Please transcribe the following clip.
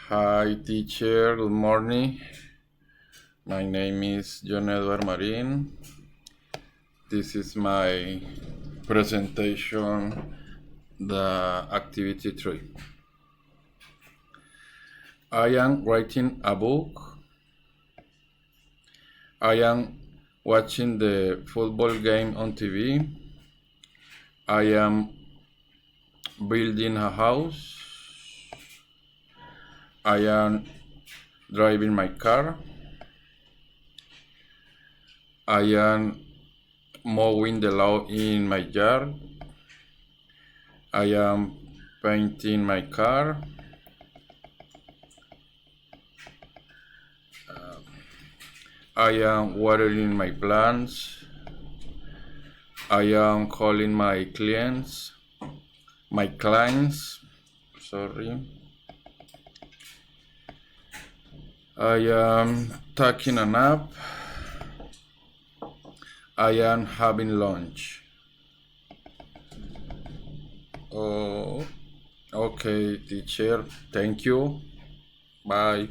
Hi, teacher. Good morning. My name is John Edward Marin. This is my presentation, the activity 3. I am writing a book. I am watching the football game on TV. I am building a house. I am driving my car. I am mowing the lawn in my yard. I am painting my car. I am watering my plants. I am calling my clients. Sorry. I am taking a nap. I am having lunch. Oh, okay, teacher. Thank you. Bye.